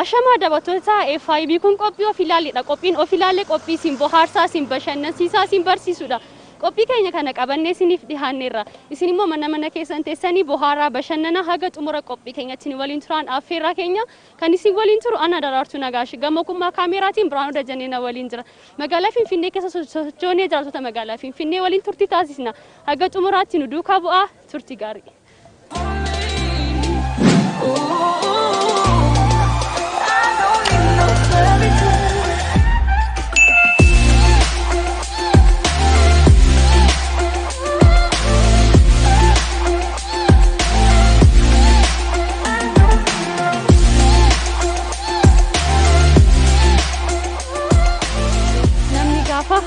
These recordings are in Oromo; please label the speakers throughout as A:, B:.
A: Ashama dabattoota FIB kun qophii of ilaalleedha. Qophiin of ilaalle qophii isin bohaarsaa, isin bashannansiisaa, isin barsiisudha. Qophii keenya kana qabannee isiniif dhiyaanneerra. Isin immoo mana keessan teessanii bohaaraa bashannana haga xumura qophii keenyatti waliin turaan affeerraa keenya kan isin waliin turu ana Daraartuu Nagaashi gammokummaa kaameraatiin Biraanuu Dajanee waliin jira. Magaalaa Finfinnee keessa sochoonee jiraattota magaalaa Finfinnee waliin turtii taasisna. Haga xumuraatti nu duukaa bu'aa turtii gaarii.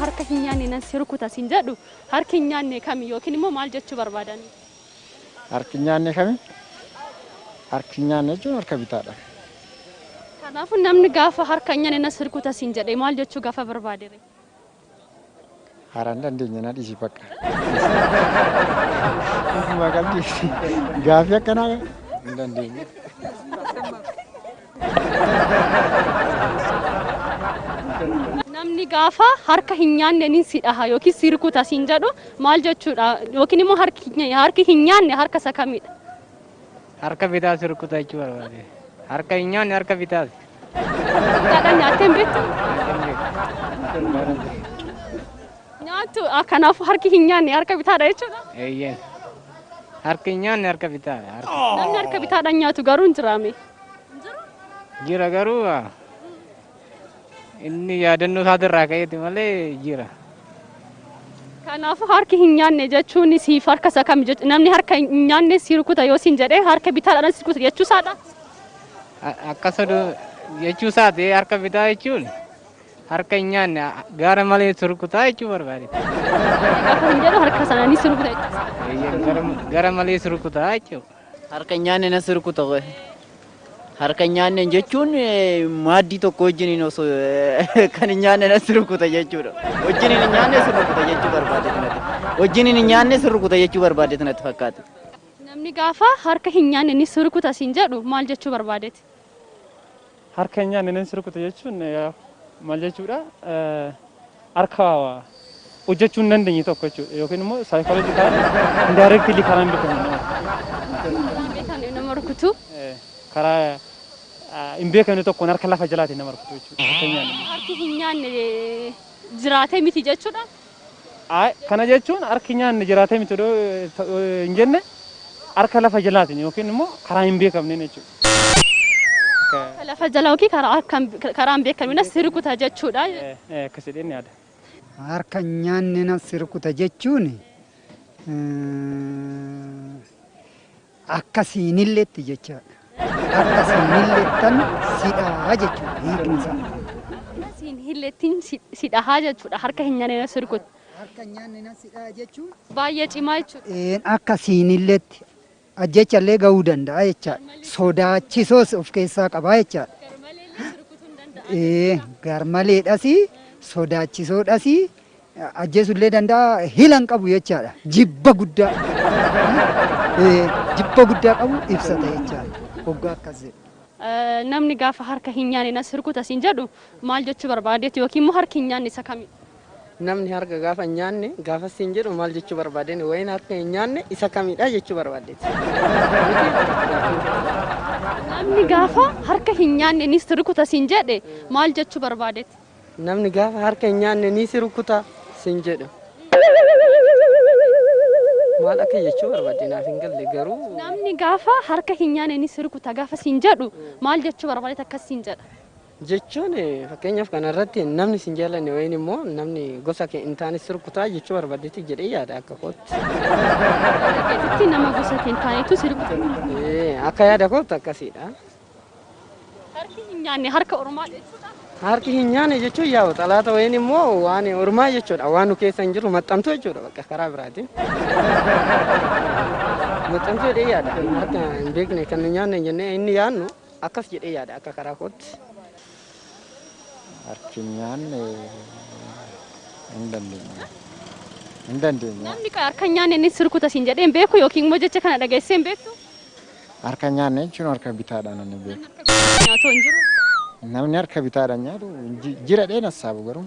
A: Harka hin nyaanne nan si rukuta siin jedhu harki hin nyaanne kami yookiin immoo maal jechuu barbaadani?
B: Harki hin nyaanne kami? Harki hin nyaanne jechuun harka bitaadha.
A: Kanaafuu namni gaafa harka hin nyaanne nan si rukuta siin jedhe maal jechuu gaafa barbaadere?
B: Haraan dandeenya na dhiisi bakka. Gaafi akkanaa hin dandeenya.
A: Namni gaafa harka hin nyaanne nin si dhaha yookiin si rukuta siin jedhu maal jechuudha yookiin immoo harki hin nyaanne harka isa kamidha?
C: Harka bitaa si rukuta jechuu barbaade. Harka hin nyaanne harka bitaa.
A: Bitaadhaan nyaattee hin beektu? Nyaattu kanaafuu harki hin nyaanne harka bitaadha jechuudha?
C: Eeyyee. Harki hin nyaanne harka bitaa.
A: Namni harka bitaadhaan nyaatu garuu hin jiraame?
C: Jira garuu inni yaadannoo isaatirraa ka'eeti malee jira.
A: Kanaafuu harki hin nyaanne jechuun siif harka isa kam jechuudha? Namni harka hin nyaanne si rukuta yoo siin jedhee harka bitaadhaan si rukuta jechuu isaadha?
C: Akkasuma jechuu isaati harka bitaa jechuun harka hin nyaanne gaara malee si rukutaa jechuu barbaade.
A: Gaafa hin jedhu harka sananii si rukuta jechuudha.
C: Gaara malee si rukutaa jechuudha.
D: Harka hin nyaanne na si rukuta. Harka hin nyaanne jechuun maaddii tokko wajjiniin osoo kan hin nyaanne na si rukuta jechuudha. Wajjiniin hin nyaanne si rukuta jechuu barbaade kanatti. Wajjiniin hin nyaanne si rukuta jechuu barbaade kanatti fakkaata.
A: Namni gaafa harka hin nyaanne ni si rukuta siin jedhu maal jechuu barbaadeeti?
E: Harka hin nyaanne ni si rukuta jechuun maal jechuudha? Harka hojjechuu hin dandeenye tokko jechuudha yookiin immoo saayikooloojikaali indaayireektilii karaan
A: beekamu nama rukutu.
E: Karaa hin beekamne tokkoon harka lafa jalaatiin nama rukutu jechuudha.
A: Harki hin nyaanne jiraatee miti jechuudha?
E: Kana jechuun harki hin nyaanne jiraatee miti hin jenne harka lafa jalaatiin yookiin immoo karaa hin beekamne jechuudha.
A: Lafa jala yookiin karaa hin beekamne si rukuta jechuudha.
E: Akkasiin yaada.
F: Harka hin nyaanne na si rukuta jechuun akkasiinilleetti jechaadha. Akkasiinilleettan sidhaa jechuudha hiiknisaa.
A: Akkasiinilleettiin sidhaa jechuudha harka hin nyaanne na si rukuta.
F: Harka hin nyaanne na sidhaa jechuun
A: baay'ee cimaa jechuudha.
F: Akkasiinilleetti ajjechallee gahuu danda'a jechaadha. Sodaachisoos of keessaa qabaa jechaadha. Garmaleedhas sodaachisoodhas ajjeesullee danda'a hilan qabu jechaadha. Jibba guddaa qabu ibsata jechaadha. Hoggaa akkas jedhu.
A: Namni gaafa harka hin nyaanne na si rukuta siin jedhu maal jechuu barbaadeeti yookiin immoo harki hin nyaanne isa kamidha?
G: Namni harka gaafa hin nyaanne gaafa siin jedhu maal jechuu barbaadeen wayin harka hin nyaanne isa kamidha jechuu barbaadeeti.
A: Namni gaafa harka hin nyaanne ni si rukuta siin jedhe maal jechuu barbaadeeti?
G: Namni gaafa harka hin nyaanne ni si rukuta siin jedhu. Maal akka jechuu barbaade naaf hin galle garuu.
A: Namni gaafa harka hin nyaanne ni si rukuta gaafa siin jedhu maal jechuu barbaadeeti akkas siin jedha?
G: Jechuun fakkeenyaaf kanarratti namni siin jaallanne wayin immoo namni gosa kee hin taane si rukutaa jechuu barbaadeeti jedhee yaada akka kootti.
A: Keetitti nama gosa kee hin taanetu si rukuta.
G: Akka yaada kootti akkasiidha.
A: Harki hin nyaanne harka ormaa jechuudha.
G: Harki hin nyaanne jechuun yaa'u xalaata wayin immoo waan ormaa jechuudha waan nu keessa hin jiru maxxantu jechuudha bakka karaa biraatiin. Maxxantu jedhee yaada harka hin beekne kan nu nyaanne jennee inni yaadnu akkas jedhee yaada akka karaa kootti.
B: Harki hin nyaanne hin dandeenya.
A: Namni harka hin nyaanne ni si rukuta siin jedhee hin beeku yookiin immoo jecha kana dhageessee hin beektu?
B: Harka hin nyaanne jechuun harka bitaadhaan inni beeku.
A: Nyaatoo hin jiru?
B: Namni harka bitaadhaan nyaatu jira dheena saabu garuu.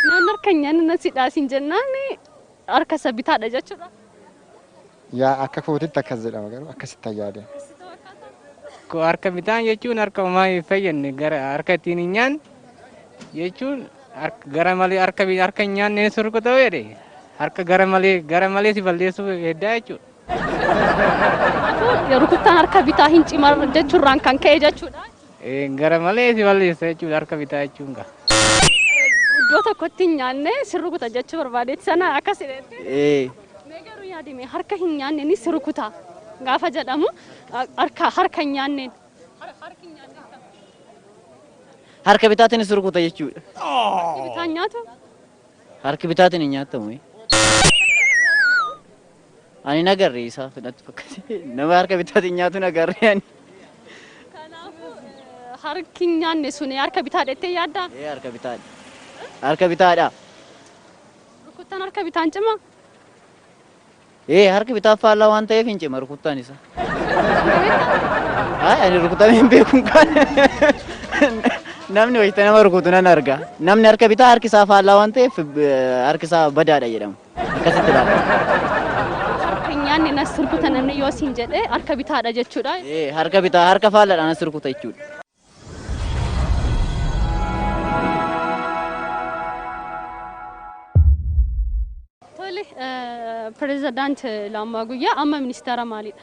A: Naan harka nyaanne sidhaasin jennaan harka isa bitaadha jechuudha.
B: Yaa akka kootitti akkas jedhama garuu akkasitti yaada.
C: Ko harka bitaan jechuun harka homaa hin fayyadne gara harka ittiin hin nyaanne jechuun gara malee harka hin nyaanne rukuta jedhe harka gara malee si balleessuu heddaa jechuudha.
A: Rukutaan harka bitaa hin cimar jechuurraan kan ka'e jechuudha.
C: Gara malee si balleessa jechuudha harka bitaa jechuun gaa.
A: Iddoo tokkotti hin nyaanne rukuta jechuu barbaadeetti sana akkas jedhetti. Mee garuu yaadime harka hin nyaanne ni rukuta gaafa jedhamu harka hin nyaanneen.
D: Harka bitaatiin rukuta jechuudha.
A: Harki bitaan nyaatu?
D: Harki bitaatiin hin nyaatamu. Ani nagarre isaa fudhatu fakkaate. Nama harka bitaatiin nyaatu nagarre ani.
A: Kanaafuu harki hin nyaanne suni harka bitaadha jettee yaaddaa?
D: Harka bitaadha. Harka bitaadha.
A: Rukutaan harka bitaan cima?
D: Harki bitaa faallaa waan ta'eef hin cima rukutaan isaa. Ani rukutamee hin beeku kan. Namni wayita nama rukutu nan arga. Namni harka bitaa harki isaa faallaa waan ta'eef harki isaa badaadha jedhama. Akkasitti ilaala.
A: Harka hin nyaanne nas rukuta namni yoo siin jedhe harka bitaadha jechuudha.
D: Harka bitaa harka faallaadhaan as rukuta jechuudha.
A: Pirezidaanti Lammaa Guyyaa amma ministeera maalidha?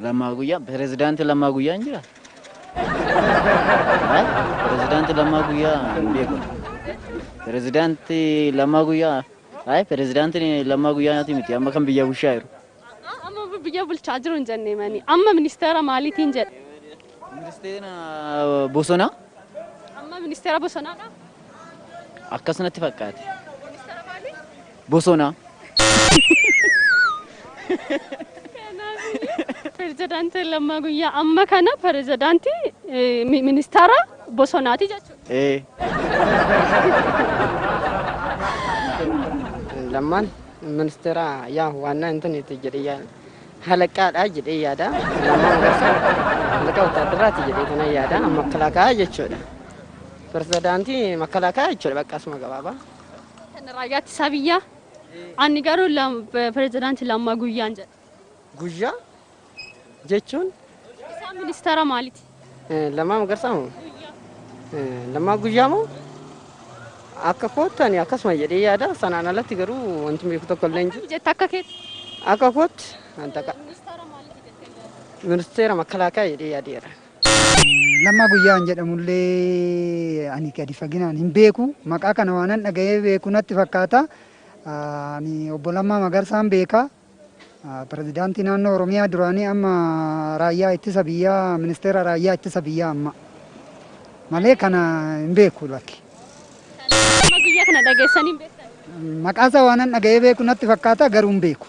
D: Lammaa Guyyaa pirezidaanti Lammaa Guyyaa hin jira? Pirezidaanti Lammaa Guyyaa hin beeku. Pirezidaanti Lammaa Guyyaa pirezidaantiin Lammaa Guyyaati miti amma kan biyya bulchaa jiru.
A: Amma biyya bulchaa jiru hin jenne mani amma ministeera maaliitiin jedhe?
D: Ministeera bosonaa?
A: Amma ministeera bosonaadha?
D: Akkasumatti fakkaate. Bosona.
A: Pirezidaanti Lammaa Guyyaa amma kana pirezidaanti ministeera bosonaati jechuudha.
G: Lammaan ministeera yaa waannaa intarneetii jedhee yaada. Halaqaadha jedhee yaada. Lammaan garsa halaqa wataadaraati jedhee kana yaada. Makkalaakaa jechuudha. Pirezidaantii makkalaakaa jechuudha bakka asuma gabaabaa.
A: Kan raayyaa ittisa biyyaa. Ani garuu pirezidaanti Lammaa Guyyaan jedha.
G: Guyyaa jechuun?
A: Isaan ministeera maaliiti?
G: Lammaa Magarsaa moo? Lammaa Guyyaa moo? Akka koottani akkasuma jedhee yaada. Sanaan alatti garuu wanti beeku tokko illee hin jiru.
A: Jetta akka keetti?
G: Akka kootti ministeera makkalaakaa jedhee yaadeera.
F: Lammaa Guyyaan jedhamullee ani gadi faginaan hin beeku. Maqaa kana waanan dhaga'ee beeku natti fakkaata. Ani obbo Lammaa Magarsaan beeka. Pirezidaantii naannoo Oromiyaa duraanii amma raayyaa ittisa biyyaa ministeera raayyaa ittisa biyyaa amma. Malee kana hin beeku lakki.
A: Lammaa Guyyaa kana dhageessanii hin beektan?
F: Maqaa isaa waanan dhaga'ee beeku natti fakkaata garuu hin beeku.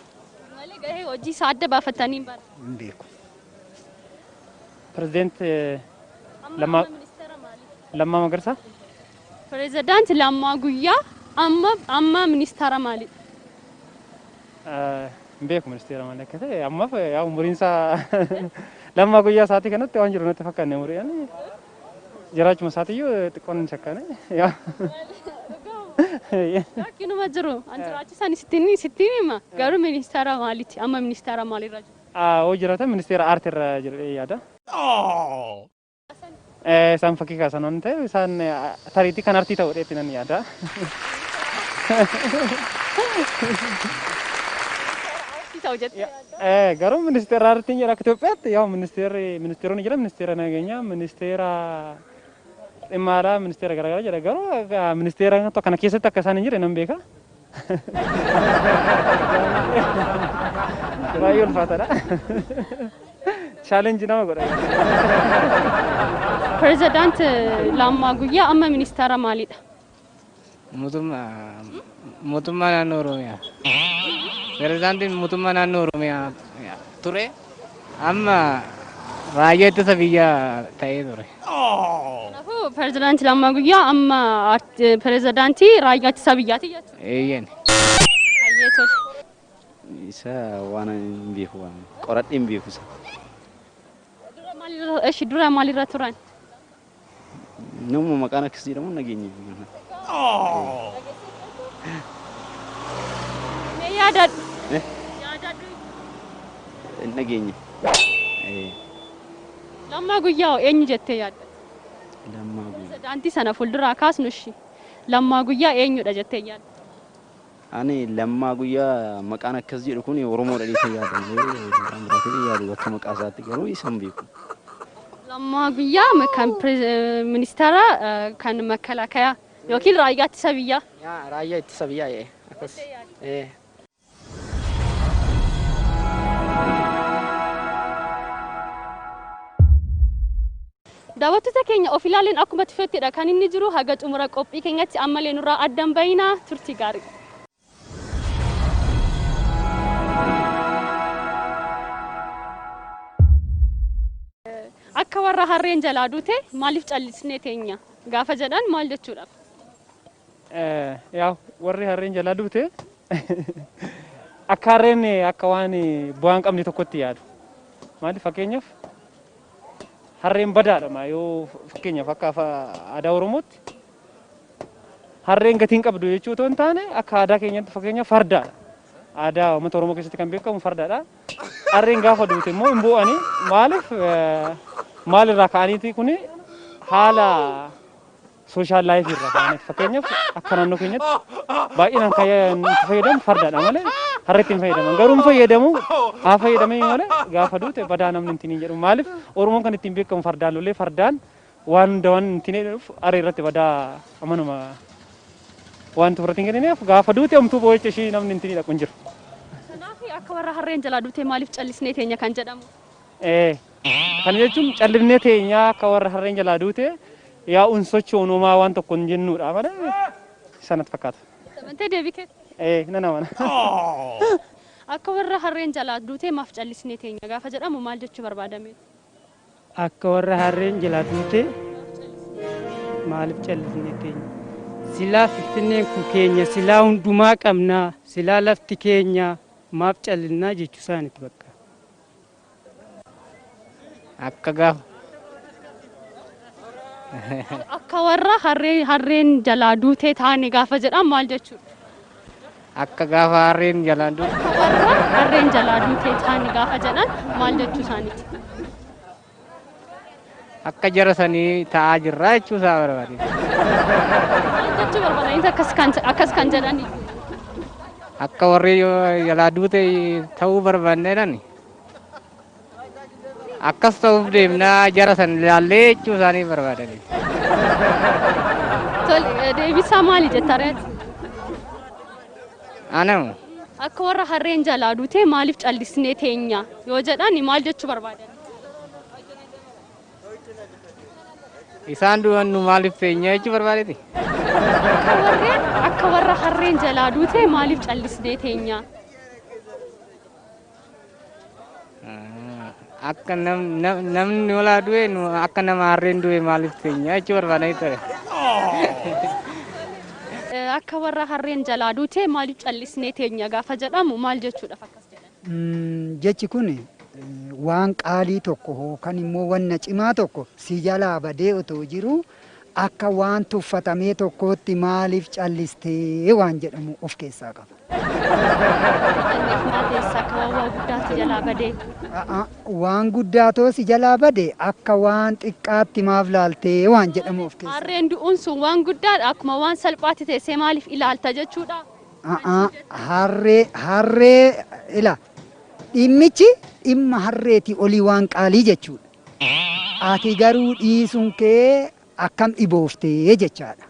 A: Malee gahee hojii isaa adda baafatanii hin baran?
F: Hin beeku.
E: Pirezidaanti Lammaa Magarsaa?
A: Pirezidaanti Lammaa Guyyaa amma ministeera maalidha?
E: Hin beeku ministeera maal akka ta'e ammaaf yaa umuriin isaa Lammaa Guyyaa isaatii kanatti waan jiru natti fakkaanne umuriin jiraachuma isaatiiyyuu xiqqoon hin shakkaane.
A: Akkinuma jiru jiraachisan sittiin hima garuu ministeera maaliiti amma ministeera maalirra jiru?
E: Hoo jiraatan ministeera aartiirra jedhee yaada. Isaan fakkii kaasan waan ta'eef isaan tariitii kan aartii ta'uu dheetti nan yaada. Garuu ministeera aartiin jedha akka Itoophiyaatti yaa ministeeronni jira ministeera nageenyaa ministeera dhimma aadaa ministeera garaagaraa jedha garuu ministeera kana keessatti akka isaan hin jirre nan beeka. Baay'ee ulfaataadha. Challenge nama godha.
A: Pirezidaanti Lammaa Guyyaa amma ministeera maalidha?
C: Mootummaa naannoo Oromiyaa. Pirezidaantiin mootummaa naannoo Oromiyaa ture amma raayyaa ittisa biyyaa ta'ee ture.
A: Kanaafuu pirezidaanti Lammaa Guyyaa amma pirezidaantii raayyaa ittisa biyyaati jechuudha.
C: Eeyyen.
A: Baay'ee tole.
H: Isa waan hin beeku qoradhee hin beeku isa.
A: Dura maalirra turan?
H: nama maqaan akkasii jedhamu nageenya.
A: Mee yaadadhu.
H: Eh?
A: Yaadadhu.
H: Nageenya.
A: Lammaa guyyaa eenyu jettee yaadda?
H: Lammaa guyyaa.
A: Daantii sana fuulduraa kaasnu ishii. Lammaa guyyaa eenyudha jettee yaadda?
H: Ani lammaa guyyaa maqaan akkas jedhu kun Oromoo dhaliisa yaadamu. Kan biraatti yaadu akka maqaa isaatti garuu isaan beeku.
A: Lammaa guyyaa kan ministeera kan makalakaya yookiin raayyaa ittisa biyyaa.
G: Yaa raayyaa ittisa biyyaa akkas.
A: Daawwattoota keenya of ilaaleen akkuma tufettidha kan inni jiru haga xumura qophii keenyatti ammalee nurraa addan bayinaa turtii gaarii. Akka warra harreen jalaa duute maaliif callisnee teenya gaafa jedhan maal jechuudha?
E: Yaa warri harreen jalaa duute akka harreen akka waan bu'aan qabne tokkotti yaadu. Maaliif fakkeenyaaf harreen badaadha yoo fakkeenyaaf akka aadaa Oromootti harreen gatiin qabdu jechuu otoo hin taane akka aadaa keenyatti fakkeenyaaf fardaadha. Aadaa uummata Oromoo keessatti kan beekamu fardaadha. Harreen gaafa duute immoo hin bu'anii maaliif maalirraa ka'aniiti kun haala sooshaal laayifii irraa ka'aniiti. Fakkeenyaaf akka naannoo keenyatti baay'inaan kan fayyadamu fardaadha malee harreetti hin fayyadaman. Garuu hin fayyadamu haa fayyadamee malee gaafa duute badaa namni hin jedhu. Maaliif Oromoon kan ittiin beekamu fardaan lollee fardaan waan hunda waan hin jedhuuf harree irratti badaa amanuma waan tuffirratti hin kennineef gaafa duute omtuu boo'icha ishii namni hin dhaqu hin jiru.
A: Kanaaf akka warra harreen jalaa duute maaliif callisnee teenya kan jedhamu?
E: Kan jechuun callifnee teenya akka warra harreen jalaa duute yaa'uun sochoon uumaa waan tokko hin jennuudha malee sanatti fakkaata.
A: Sabantee deebii kee?
E: Nan amana.
A: Akka warra harreen jalaa duute maaf callisnee teenya gaafa jedhamu maal jechuu barbaadame?
I: Akka warra harreen jalaa duute maaliif callisnee teenya? Silaa Finfinneen kun keenya silaa hundumaa qabnaa silaa lafti keenya maaf callisnaa jechuu isaaniiti bakka.
C: Akka gaafa.
A: Akka warra harreen jalaa duute taane gaafa jedhamu maal jechuudha?
C: Akka gaafa harreen jalaa duute.
A: Akka warra harreen jalaa duute taane gaafa jedhan maal jechuu isaaniiti?
C: Akka jara sanii taa'aa jirraa jechuu isaa barbaade.
A: Maal jechuu barbaadaniiti akkas kan jedhani?
C: Akka warri jalaa duute ta'uu barbaanneedhaan akkas ta'uuf deemnaa jara san ilaallee jechuu isaanii barbaadani.
A: Deebisaa maali jetta reeti?
C: Anamu.
A: Akka warra harreen jalaa duute maaliif callisnee teenya yoo jedhan maal jechuu barbaadan?
C: Isaan du'an nu maaliif teenya jechuu barbaadeti?
A: Akka warra harreen jalaa duute maaliif callisnee teenya?
C: Akka namni walaa du'e nu akka nama harreen du'e maaliif teenya jechuu barbaadanii ture.
A: Akka warra harreen jalaa duute maaliif callisnee teenya gaafa jedhamu maal jechuudha akkas jedhan?
F: Jechi kun waan qaalii tokko yookaan immoo wanna cimaa tokko si jalaa badee otoo jiru akka waan tuffatamee tokkootti maaliif callistee waan jedhamu of keessaa qaba. Waan guddaatoo si jalaa bade akka waan xiqqaatti maaf laaltee waan jedhamu of keessaa.
A: Harreen du'uun sun waan guddaadha akkuma waan salphaatti teessee maaliif ilaalta jechuudha?
F: Harree ila dhimmichi dhimma harreeti olii waan qaalii jechuudha. Ati garuu dhiisuun kee akkam dhibooftee jechaadha.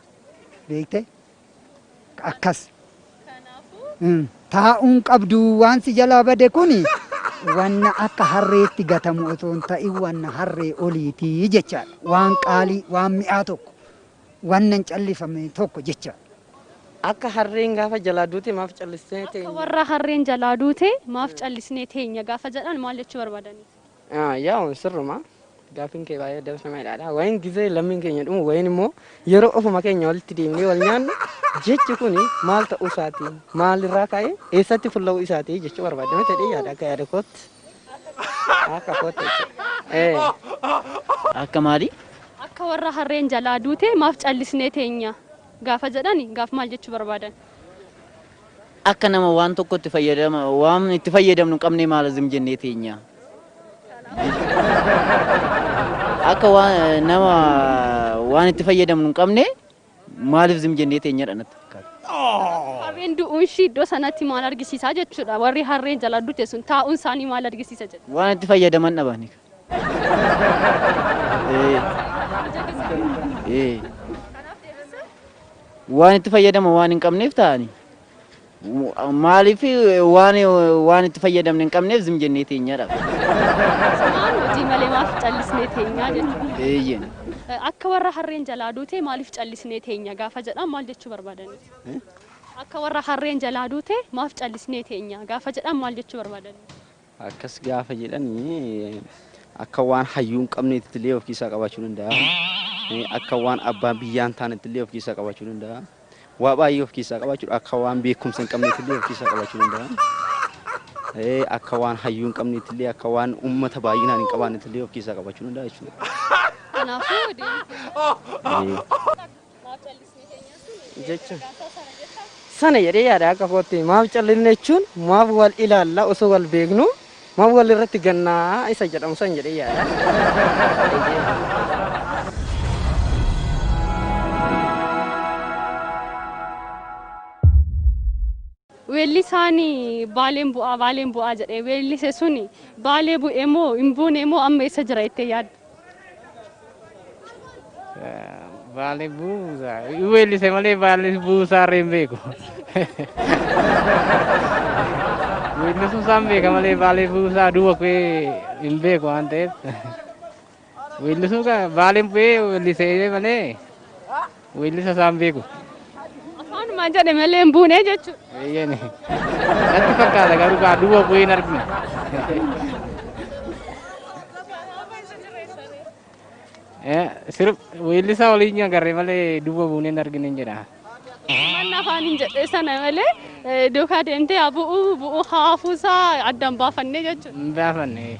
F: Beekte? Akkas. Taa'uun qabdu waan si jalaa bade kuni wanna akka harreetti gatamu otoo hin ta'in wanna harree oliitii jechaadha. Waan qaalii, waan mi'aa tokko, wanna hin callifamne tokko jechaadha.
G: Akka harreen gaafa jalaa duute maaf callisnee teenya?
A: Akka warra harreen jalaa duute maaf callisnee teenya gaafa jedhan maal jechuu barbaadanii?
G: Yaa sirruma. Gaafin kee baay'ee dabsamaadha. Wayin gizee lammiin keenya dhumu wayin immoo yeroo ofuma keenya walitti deemnee wal nyaannu jechi kuni maal ta'uu isaati? Maalirraa ka'ee eessatti fulla'uu isaati jechuu barbaadame ta'ee yaada akka yaada kootti. Akka kootti.
D: Akka maali?
A: akka warra harreen jalaa duute maaf callisnee teenya gaafa jedhani gaaf maal jechuu barbaadan?
D: Akka nama waan tokko itti fayyadamnu qabnee maal azim jennee teenya. Akka nama waan itti fayyadamnu qabne maaliif zim jennee teenya dhanatti.
A: Harreen du'uun ishii iddoo sanatti maal argisiisaa jechuudha? Warri harreen jalaa duute sun taa'uun isaanii maal argisiisa jedhu?
D: Waan itti fayyadaman dhabani. Waan itti fayyadaman waan hin qabneef ta'ani. Maaliif waan itti fayyadamne hin qabneef zim jennee teenya dha.
A: Sumaan hojii malee maaf callisnee teenya jechuudha?
D: Eeyyen.
A: Akka warra harreen jalaa duute maaliif callisnee teenya gaafa jedhan maal jechuu barbaadaniiti? Akka warra harreen jalaa duute maaf callisnee teenya gaafa jedhan maal jechuu barbaadaniiti?
H: Akkas gaafa jedhanii akka waan hayyuu hin qabneetti illee of keessaa qabaachuu danda'a. Akka waan abbaan biyyaan taanetti illee of keessaa qabaachuu danda'a. Waa baay'ee of keessaa qabaachuu akka waan beekumsa hin qabneetti illee of keessaa qabaachuu danda'a. Akka waan hayyuu hin qabneetti illee akka waan uummata baay'inaan hin qabaannetti illee of keessaa qabaachuu danda'a jechuudha.
A: Kanaafuu
G: jechuun sana jedhee yaada akka kootti maaf callisne jechuun maaf wal ilaalla osoo wal beeknu maaf wal irratti gannaa isa jedhamu san jedhee yaada.
A: weelli isaanii baaleen bu'aa jedhee weellise suni baalee bu'ee moo hin buune moo amma eessa jira jettee yaadda?
C: Baalee buusaa weellise malee baalee buusaa irra hin beeku. Weellisu isaan beeka malee baalee buusaa duuba kee hin beeku waan ta'eef. Weellisu baaleen bu'ee weellisee malee weellisa isaan beeku.
A: Afaanuma jedhe malee hin buune jechuudha.
C: Eeyyani. Natti fakkaata garuu kaa duuba bu'ee hin argine. Weellisa waliin agarre malee duuba buunee hin argine jedha.
A: Manna afaan hin jedhe sana malee duukaa deemtee bu'uu haafuusaa addaan baafannee jechuudha.
C: Hin baafanne.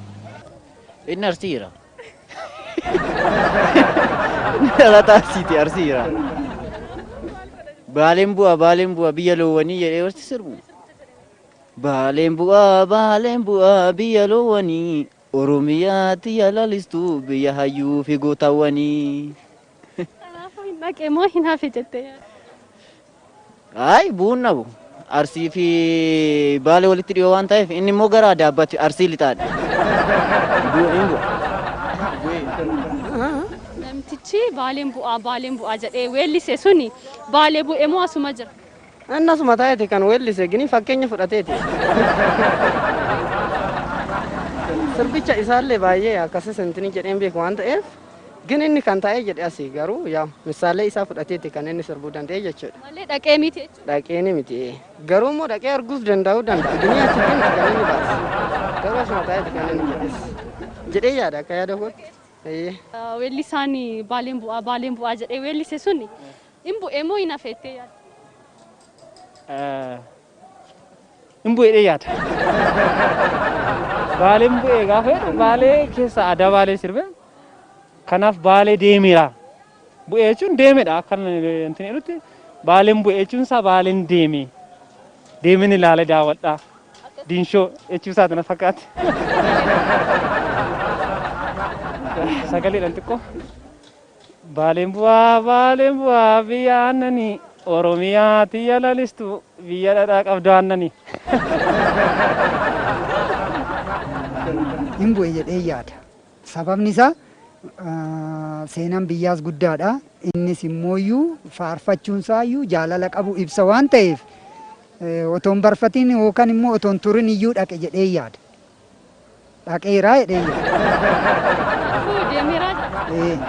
D: Inni arsiira. Dhalataa arsiiti arsiira. Baaleen bu'aa biyya loowwanii jedhee warti sirbu. Baaleen bu'aa biyya loowwanii Oromiyaatti yaalalistuu biyya hayyuu fi gootaawwanii.
A: Kanaafuu hin dhaqee moo hin hafe jettee yaadda?
D: Ay bu'uun nabu. Arsii fi baalee walitti dhiyoo waan ta'eef inni immoo gara daabbatti arsii lixaadha.
A: Namtichi baaleen bu'aa jedhee weellise suni baalee bu'ee moo asuma jira?
G: Inni asuma taa'eeti kan weellise gini fakkeenya fudhateeti. Sirbicha isaallee baay'ee akkasii sentini jedheen beeku waan ta'eef gini inni kan taa'ee jedhe asii garuu yaa misaalee isaa fudhateeti kan inni sirbuu danda'e jechuudha.
A: Malee dhaqee miti jechuudha.
G: Dhaqee ni miti. Garuu immoo dhaqee arguus danda'uu danda'a. Gini achitti miti kan inni baase. Garuu asuma taa'eeti kan inni jedhes. Jedhee yaada akka yaada kootti.
A: Weelli isaanii baaleen bu'aa jedhee weellise suni hin bu'ee moo hin hafeettee yaadda?
E: Hin bu'ee yaada. Baaleen bu'ee gaafa jedhu baalee keessa aadaa baalee sirbe. Kanaaf baalee deemeera. Bu'ee jechuun deemedha akka inni jedhutti. Baaleen bu'ee jechuun isaa baaleen deeme. Deemin ilaale daawwadhaa. Diinshoo jechuun isaati na fakkaate. Sagaleedhaan xiqqoo. Baaleen bu'aa biyya aannanii Oromiyaatti yaalalistuu biyya dhadhaa qabdu aannanii.
F: Hin bu'e jedhee yaada. Sababni isaa seenaan biyyaas guddaadha. Innis immooyyuu faarfachuun isaayyuu jaalala qabu ibsa waan ta'eef otoon barfatiin yookaan immoo otoon turin iyyuu dhaqe jedhee yaada. Dhaqeeraa jedhee yaada.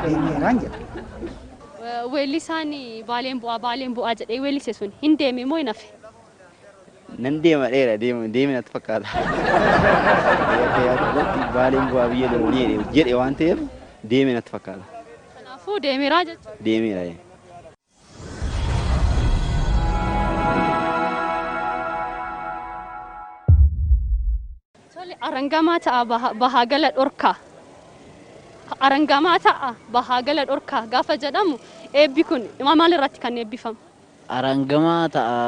F: Deemeeraan jedha.
A: Weelli isaanii baaleen bu'aa jedhee weellise sun hin deeme moo hin hafe?
H: Nan deema dheera deeme natti fakkaata. Baaleen bu'aa biyya loowwanii jedhe waan ta'eef deeme natti fakkaata.
A: Kanaafuu deemeeraa jechuudha.
H: Deemeera.
A: Arangamaa ta'a bahaa gala dhorkaa. arangamaa ta'a bahaa gala dhorkaa gaafa jedhamu eebbi kun maal irratti kan eebbifamu?
D: Arangamaa ta'a.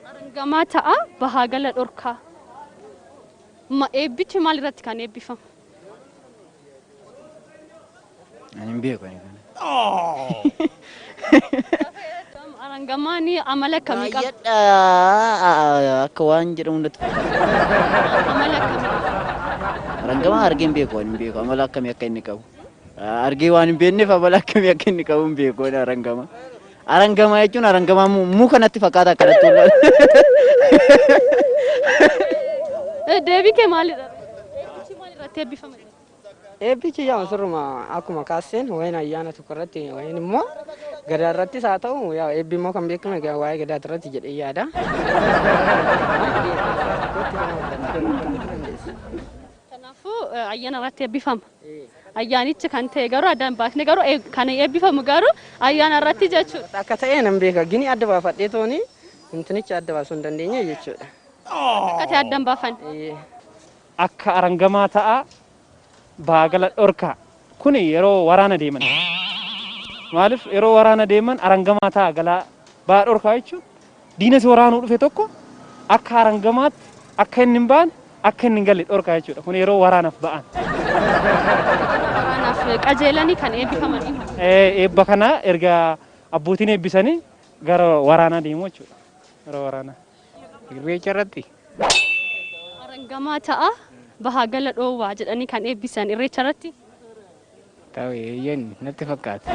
A: Arangamaa ta'a bahaa gala dhorkaa. Eebbichi maal irratti kan eebbifamu?
D: Ani hin beeku.
A: Arangamaan amala kamii qaba?
D: Baay'eedha akka waan jedhamu natti fakkaata.
A: Amala kamii?
D: Arangamaa argee hin beeku hin beeku amala akkamii akka inni qabu. Argee waan hin beekneef amala akkamii akka inni qabu hin beeku arangamaa. Arangamaa jechuun arangamaa muka natti fakkaata akkanatti ulfaatu.
A: Deebii kee maalidha? Eebbichi maal irratti eebbifama?
G: Eebbichi yaa sirruma akkuma kaaseen wayin ayyaana tokko irratti wayin immoo gadaa irrattis haa ta'u yaa eebbi immoo kan beekame waa'ee gadaa irratti jedhee yaada.
A: Kanaafuu ayyaana irratti eebbifama. Ayyaanichi kan ta'e garuu addaan baasne garuu kan eebbifamu garuu ayyaana irratti jechuudha.
G: Akka ta'e nan beeka gini adda baafadhee tooni intinicha adda baasuu hin dandeenye jechuudha.
A: Akka ta'e addaan baafan.
E: Akka arangamaa ta'a baagala dhorkaa kun yeroo waraana deeman. Maaliif yeroo waraana deeman arangamaa ta'a galaa baa dhorkaa jechuun diina si waraanuu dhufe tokko akka arangamaatti akka inni hin baane akka inni hin galle dhorkaa jechuudha. Kun yeroo waraanaaf ba'an.
A: Waraanaaf qajeelanii kan eebbifamanii.
E: Eebba kana erga abbootiin eebbisanii gara waraanaa deemu jechuudha. Yeroo waraanaa.
C: Irreecha irratti.
A: Arangamaa ta'a bahaa gala dhoowwaa jedhanii kan eebbisan irreecha irratti.
C: Ta'u eeyyen natti fakkaata.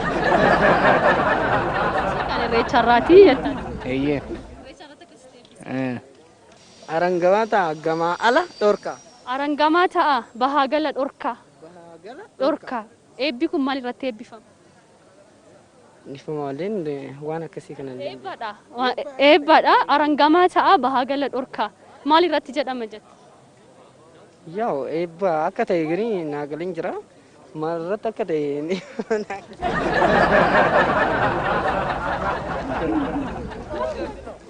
A: Kan irreecha irraati jettan.
C: Eeyyen.
A: Irreecha irratti akkasitti eebbisan.
G: Arangamaa ta'a gamaa ala dhorkaa.
A: Arangamaa ta'a bahaa gala dhorkaa. Dhorkaa. Eebbi kun maal irratti eebbifama?
G: Nifuma waliin waan akkasii kana illee.
A: Eebbadha. Eebbadha. Arangamaa ta'a bahaa gala dhorkaa. Maal irratti jedhama jette?
G: Yaa eebba akka ta'e gini naagaliin jira. Maalirratti akka ta'e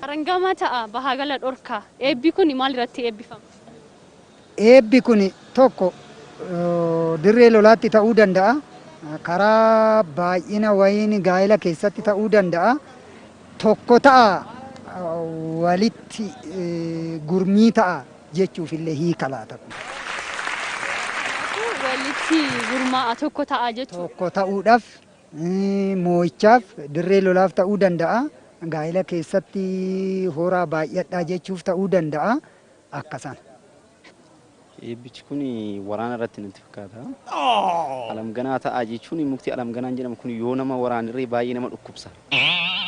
A: Arangamaa ta'a bahaa gala dhorkaa. Eebbi kun maal irratti eebbifama?
F: Eebbi kun tokko dirree lolaatti ta'uu danda'a. Karaa baay'ina wayiin gaa'ela keessatti ta'uu danda'a. Tokko ta'a walitti gurmii ta'a jechuufillee hiika laata.
A: Walitti gurmaa'a tokko ta'a jechuudha.
F: Tokko ta'uudhaaf moo'ichaaf dirree lolaaf ta'uu danda'a. Gaa'ela keessatti horaa baay'adhaa jechuuf ta'uu danda'a. Akkasana.
H: Eebbichi kun waraana irratti natti fakkaata. Alamganaa ta'a jechuun mukti alamganaan jedhamu kun yoo nama waraanirree baay'ee nama dhukkubsa.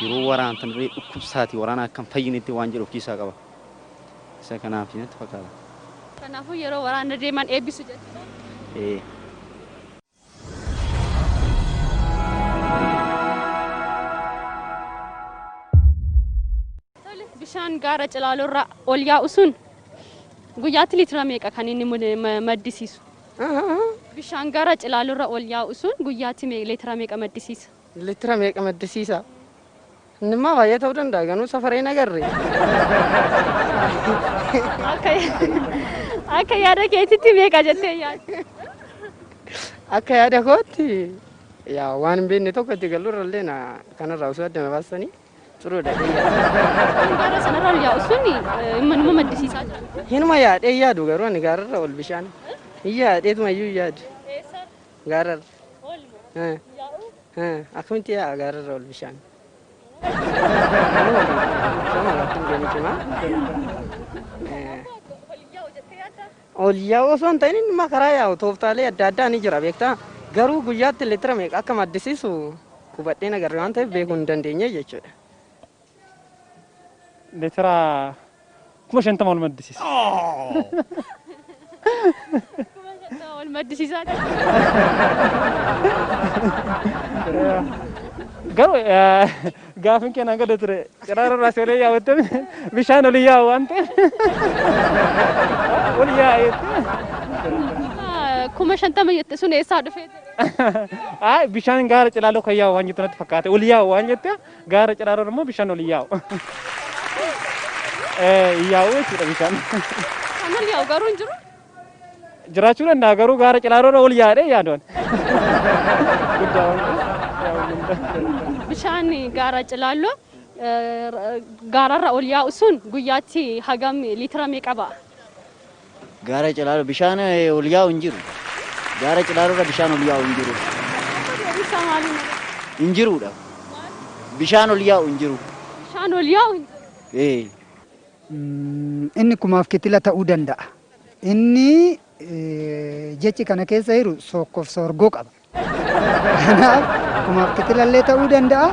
H: Yeroo waraantanirree dhukkubsaati waraana akkam fayyinitti waan jedhu of keessaa qaba. Isa kanaaf natti fakkaata.
A: Kanaafuu yeroo waraana deeman eebbisu jechuudha. Bishaan gaara Cilaalurraa ol yaa'u sun guyyaatti liitira meeqa kan inni maddisiisu? Bishaan gaara Cilaalurraa ol yaa'u sun guyyaatti liitira meeqa maddisiisa?
G: Liitira meeqa maddisiisa? Innimmaa baay'ee ta'uu danda'a ganuu safaree nagarre.
A: Akka yaada keetitti meeqa jettee yaadda?
G: Akka yaada kootti yaa waan hin beekne tokko itti galurrallee kanarraa osoo adda baasanii xuruudha.
A: Gaara sanarra ol yaa'u sun immanuma maddisiisaa jira.
G: Hinuma yaadhee yaadu garuu ani gaararra ol bishaan. Hin yaadheetuma iyyuu yaadu. Gaararra. Akkamitti yaa'a gaararra ol bishaan. Ol yaa'u osoo hin ta'in inni karaa yaa'u tooftaalee adda addaa ni jira beektaa. Garuu guyyaatti liitira meeqa akka maddisiisu hubadhee nagarre waan ta'eef beekuu hin dandeenye jechuudha.
E: Litira 50 ol maddisiisa.
A: Ol maddisiisaa
E: garuu gaafin keenya gada ture ciraararraa si olee yaawwattame bishaan olii yaa'u waan ta'eef olii yaa'ee
A: 50 jette sun eessaa dhufee?
E: Bishaan gaara Cilaaloo kan yaa'u waan jettu natti fakkaate olii yaa'u waan jette gaara Cilaaloo immoo bishaan olii yaa'u. Yaa'u jechuudha bishaan.
A: Kan ol yaa'u garuu hin jiru?
E: jiraachuu danda'a garuu gaara cilaaloorra ol yaadee yaadoon.
A: Bishaan gaara cilaaloo gaararra ol yaa'u sun guyyaatti hagam liitira meeqa ba'a?
D: Gaara cilaaloo bishaan ol yaa'u hin jiru. Gaara cilaaloorra bishaan ol yaa'u hin jiru. Hin jiruudha. Bishaan ol yaa'u hin jiru.
A: Bishaan ol yaa'u hin jiru.
F: Inni kumaaf kitila ta'uu danda'a. Inni jechi kana keessa jiru sookkof soorgoo qaba. Kanaaf kumaaf kitilallee ta'uu danda'a.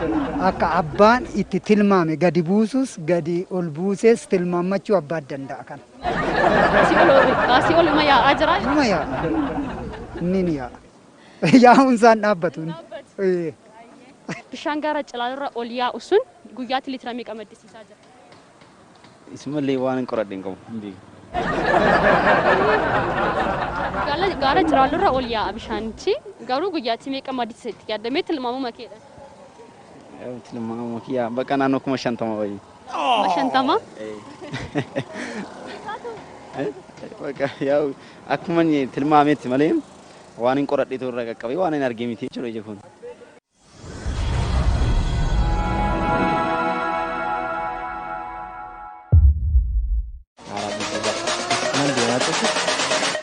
F: Akka abbaan itti tilmaame gadi buusus gadi ol buuses tilmaammachuu abbaan danda'a kana.
A: Asii oluma yaa'aa jira.
F: Oluma yaa'a. Inni ni yaa'a. Yaa'uun isaan dhaabbatu.
A: Bishaan gaara cilaaloorra ol yaa'u sun guyyaatti liitira meeqa maddisiisaa jira?
H: Ismallee waan hin qoradhe hin qabu. Hin beeku.
A: Gaara cilaaloorra ol yaa'a bishaanichi garuu guyyaatti meeqa maddisiisetti yaadamee tilmaamuma keedha.
H: Tilmaamuma kiyyaa bakka naannoo 50 wayii.
A: 50?
H: Bakka yaa'u akkuma tilmaametti malee waan hin qoradhe ta'uu irraa qaqqabee waan hin argee miti jechuudha ija kun.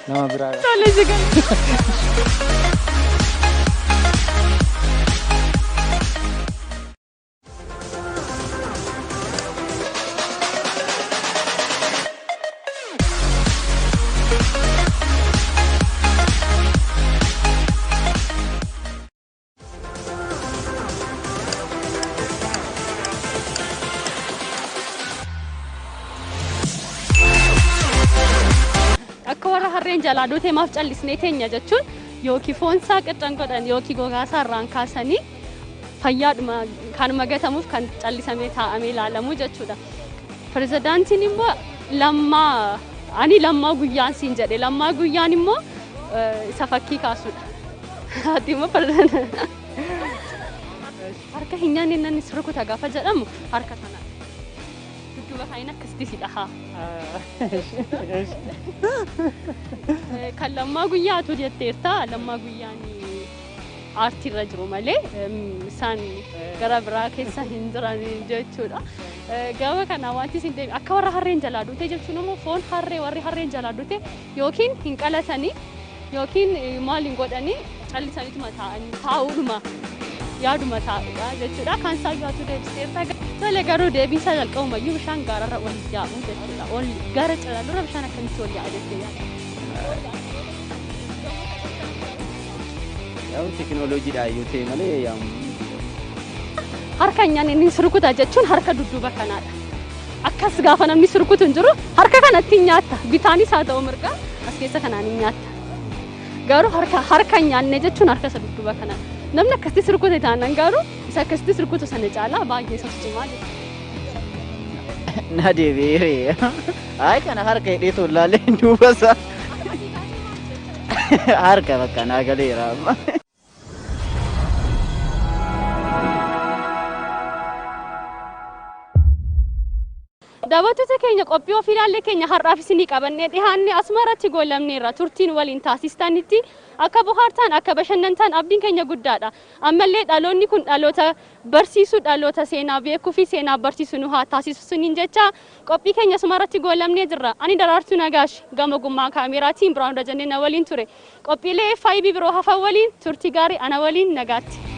B: Nama biraa.
A: Tole jigan. Akka warra harreen jala duute maaf callifne tenya jechuun yookiin foon isaa qixxan godhan yookiin gogaa isaa irraan kaasanii fayyaadhuma kan magatamuuf kan callisamee taa'amee ilaalamu jechuudha. Pirezidaantiin immoo lammaa guyyaan siin jedhe lammaa guyyaan immoo isa fakkii kaasudha. Ati immoo harka hin nyaanne namni rukuta gaafa jedhamu harka kana. Dudduuba kaa'in akkasitti si dhahaa. Kan lammaa guyyaatu jetteerta lammaa guyyaan aartiirra jiru malee isaan gara biraa keessa hin jiran jechuudha. Gaafa kana wanti isin deebi akka warra harreen jalaa duute jechuun immoo foon warri harreen jalaa duute yookiin hin qalatanii yookiin maal hin godhanii callisaniituma taa'uudhuma yaaduma taa'udha jechuudha. Kan isaan yaatu deebiseerta. Tole garuu deebiinsa jalqabumayyuu bishaan gaararra ol yaa'u jechuudha. Gaara cilaaloorra bishaan akkamitti ol yaa'a jettee yaadda?
H: Yaa'u teekinooloojiidha yoo ta'e malee yaa'u.
A: Harka hin nyaanne inni rukuta jechuun harka dudduuba kanaadha. Akkas gaafa namni rukutu hin jiru harka kanatti nyaatta. Bitaanis haa ta'u mirgaa as keessa kanaan hin nyaatta. Garuu harka hin nyaanne jechuun harka isa dudduuba kanaadha. Namni akkasitti rukute taanaan garuu isa akkasitti rukutu sana caalaa baay'ee isa cimaa jechuudha.
D: Na deebi'ee. Ay kana harka hidhee tollaalee duuba isaa. Harka bakka naa galeera amma.
A: Daawwattoota keenya qophii ofii ilaalle keenya har'aaf isinii qabannee dhihaannee asmaratti goolabneerra turtiin waliin taasistanitti akka bohaartaan akka bashannantaan abdiin keenya guddaadha. Ammallee dhaloonni kun dhaloota barsiisuu dhaloota seenaa beekuu fi seenaa barsiisuu nu haa taasisuun jecha qophii keenya asmaratti goolabnee jirra. Ani Daraartuu Nagaash gama gummaa kaameraatiin Biraawun Dajannee na waliin ture. Qophiilee FIB biroo hafan waliin turtii gaarii ana waliin nagaatti.